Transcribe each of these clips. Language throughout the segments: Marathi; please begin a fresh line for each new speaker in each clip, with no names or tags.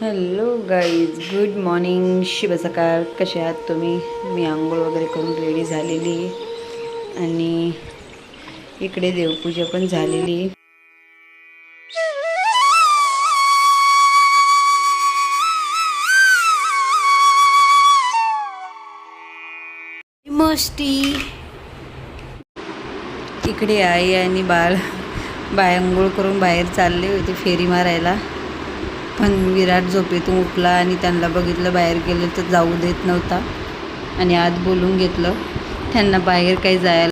हॅलो गाईज, गुड मॉर्निंग, शुभ सकाळ. कसे आहात तुम्ही? मी आंघोळ वगैरे करून रेडी झालेली आहे आणि इकडे देवपूजा पण झालेली आहे. मस्ती इकडे आई आणि बाळ आंघोळ करून बाहेर चालले होते फेरी मारायला, पण विराट झोपेतून उठला आणि त्यांना बघितलं बाहेर गेलं तर जाऊ देत नव्हता आणि आत बोलून घेतलं त्यांना बाहेर काही जायला.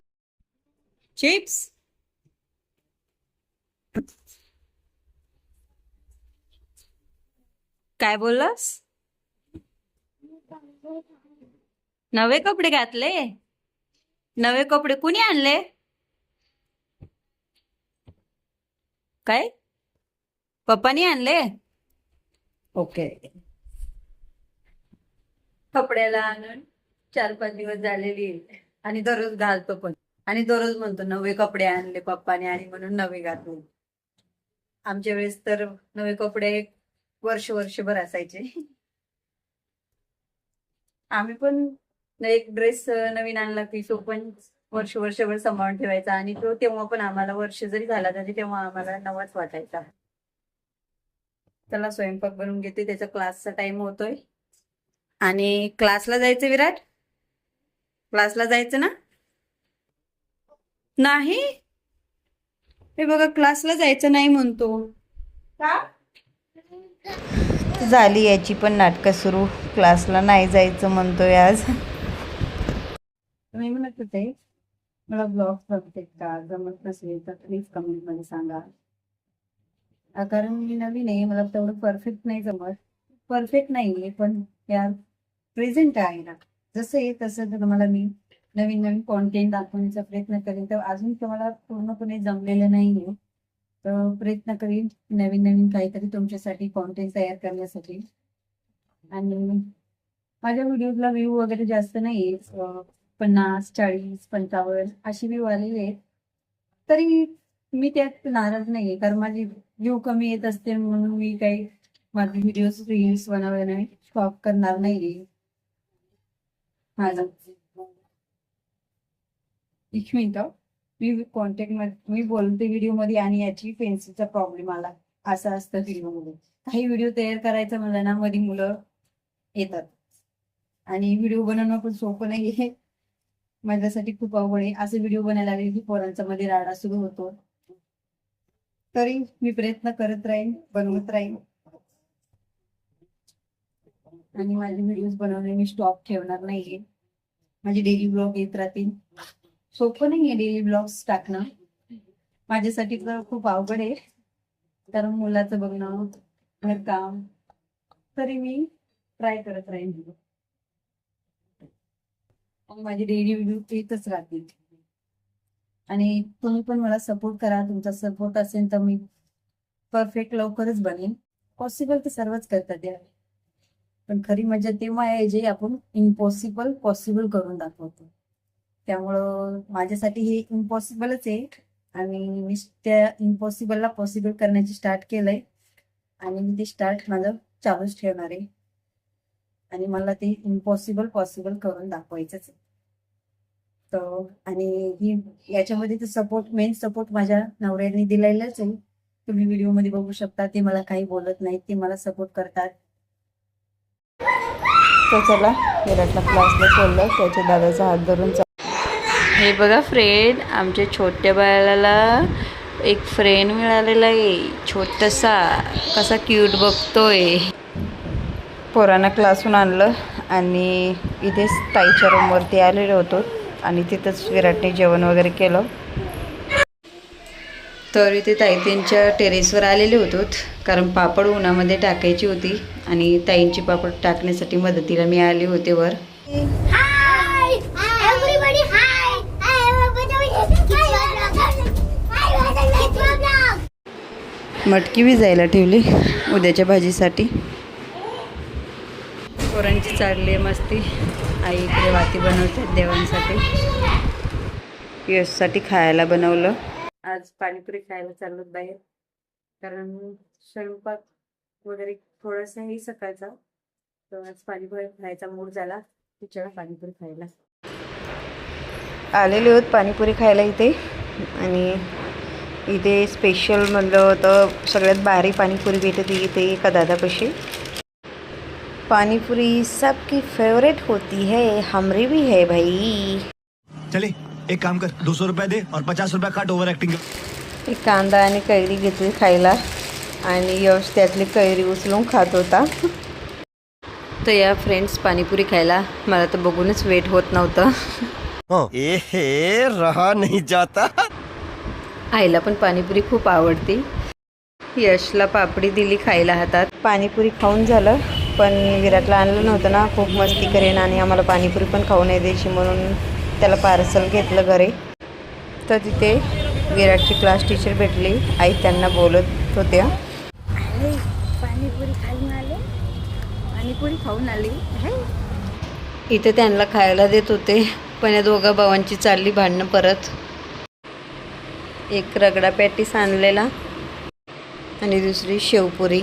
चिप्स काय बोललास? नवे कपडे घातले? नवे कपडे कुणी आणले? काय पप्पानी आणले? ओके. कपड्याला आणून 4-5 दिवस झालेली आणि दररोज घालतो पण, आणि दररोज म्हणतो नवे कपडे आणले पप्पाने आणि म्हणून नवे घातले. आमच्या वेळेस तर नवे कपडे वर्षभर असायचे. आम्ही पण एक ड्रेस नवीन आणला की तो पण वर्षभर सांभाळून ठेवायचा आणि तो तेव्हा पण आम्हाला वर्ष जरी झाला तरी तेव्हा आम्हाला नवाच वाटायचा. त्याला स्वयंपाक बनवून घेते, त्याचा क्लासचा टाइम होतोय आणि क्लासला जायचं. विराट, क्लासला जायचं ना? नाही, हे बघा क्लासला जायचं नाही म्हणतो. का? झाली याची पण नाटकं सुरू. क्लासला नाही जायचं म्हणतोय आज. मी म्हणत होते मला ब्लॉग बघते का, जमत नसेल तर प्लीज कमेंट मध्ये सांगा. कारण मी नवीन आहे, मला तेवढं परफेक्ट नाही जमत. परफेक्ट नाहीये पण यार प्रेझेंट आहे ना, जसं आहे तसं तुम्हाला मी नवीन कॉन्टेंट दाखवण्याचा प्रयत्न करेन. तर अजून तुम्हाला पूर्णपणे जमलेलं नाहीये, तर प्रयत्न करीन नवीन काहीतरी तुमच्यासाठी कॉन्टेंट तयार करण्यासाठी. आणि माझ्या व्हिडिओला व्ह्यू वगैरे जास्त नाहीये, 50, 40, 55 अशी व्ह्यू आलेली आहेत. तरी मी त्यात नाराज नाहीये, कारण माझी व्ह्यू कमी येत असते म्हणून मी काही माझे व्हिडिओज रील्स बनवले नाही, स्टॉप करणार नाहीये. माझं एक मिनिट, मी कॉन्टॅक्ट मध्ये मी बोलते व्हिडिओ मध्ये आणि याची पेन्सिलचा प्रॉब्लेम आला. असं असतं व्हिडिओ मध्ये, काही व्हिडिओ तयार करायचं म्हणलं ना मध्ये मुलं येतात आणि व्हिडिओ बनवणं पण सोपं नाहीये. माझ्यासाठी खूप अवघड आहे. असं व्हिडिओ बनायला लागले की पोरांचा मध्ये राडा सुरू होतो. तरी मी प्रयत्न करत राहीन, बनवत राहीन आणि माझे व्हिडिओज बनवणे मी स्टॉप ठेवणार नाहीये. माझे डेली ब्लॉग येत राहतील. सोपं नाहीये डेली ब्लॉग्स टाकणं, माझ्यासाठी तर खूप अवघड आहे, कारण मुलाचं बघणं, घरकाम. तरी मी ट्राय करत राहीन, माझी डेली व्हिडिओ येतच राहतील. आणि तुम्ही पण मला सपोर्ट करा. तुमचा सपोर्ट असेल तर मी परफेक्ट लवकरच बनेन. पॉसिबल तर सर्वच करतात यार, पण खरी मजा तेव्हा आहे जे आपण इम्पॉसिबल पॉसिबल करून दाखवतो. त्यामुळं माझ्यासाठी हे इम्पॉसिबलच आहे आणि मी त्या इम्पॉसिबलला पॉसिबल करण्याची स्टार्ट केलंय आणि मी ते स्टार्ट माझं चालूच ठेवणार आहे आणि मला ते इम्पॉसिबल पॉसिबल करून दाखवायचंच आहे. तर आणि ही याच्यामध्ये तर सपोर्ट, मेन सपोर्ट माझ्या नवऱ्याने दिलेलाच आहे. तुम्ही व्हिडिओ मध्ये बघू शकता, ते मला काही बोलत नाहीत, ते मला सपोर्ट करतात. तर चला, विराटला क्लासला सोडलं, त्याच्या दादाचा हात धरून. हे बघा फ्रेंड, आमच्या छोट्या बाळाला एक फ्रेंड मिळालेला आहे छोटासा, कसा क्यूट बघतोय. पोरांना क्लासून आणलं आणि इथेच ताईच्या रूमवरती आलेलो होतो आणि तिथंच विराटने जेवण वगैरे केलं. तर इथे ताई त्यांच्या टेरेसवर आलेले होतो, कारण पापड उन्हामध्ये टाकायची होती आणि ताईंची पापड टाकण्यासाठी मदतीला मी आले होते वर. मटकी विजायला ठेवली उद्याच्या भाजीसाठी. पोरांची चालली आहे मस्ती. आई इकडे वाती बनवतात देवांसाठी. यशसाठी खायला बनवलं. आज पाणीपुरी खायला चाललो बाहेर, कारण स्वयंपाक वगैरे थोडासाही सकाळचा. तर आज पाणीपुरी खायचा मूड झाला, तिच्याला पाणीपुरी खायला आलेले आहोत. पाणीपुरी खायला इथे. आणि इथे स्पेशल म्हणलं तर सगळ्यात भारी पाणीपुरी भेटते इथे एका दादापाशी. पानीपुरी सबकी फेवरेट होती है, हमरी भी है भाई.
चले एक काम कर 200 रुपये दे और 50 रुपये काट ओवर एक्टिंग.
एक कांदा आणि कैरी घेतली खायला आणि यश त्यातली कैरी उचलून खात होता. तर या फ्रेंड्स पाणीपुरी खायला मला तर बघूनच वेट होत नव्हतं.
रहा नहीं जाता.
आईला पण पाणीपुरी खूप आवडती. यशला पापडी दिली खायला हातात. पाणीपुरी खाऊन झालं, पण विराटला आणलं नव्हतं ना, खूप मस्ती करेन आणि आम्हाला पाणीपुरी पण खाऊ नाही द्यायची म्हणून त्याला पार्सल घेतलं घरी. तर तिथे विराटची क्लास टीचर भेटली. आई त्यांना बोलत होत्या. पाणीपुरी खाऊन आले, पाणीपुरी खाऊन आली. इथे त्यांना खायला देत होते, पण या दोघा भावांची चालली भांडणं परत. एक रगडा पॅटीस आणलेला आणि दुसरी शेवपुरी.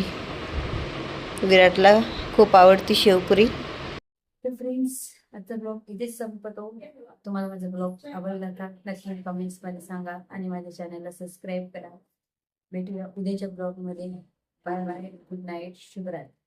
विराटला खूप आवडती शेवपुरी. तर फ्रेंड्स, आजचा ब्लॉग इथेच संपतो. तुम्हाला माझा ब्लॉग आवडला का नक्की कमेंट्समध्ये सांगा आणि माझ्या चॅनलला सबस्क्राईब करा. भेटूया उद्याच्या ब्लॉगमध्ये. बाय बाय, गुड नाईट, शुभरात्री.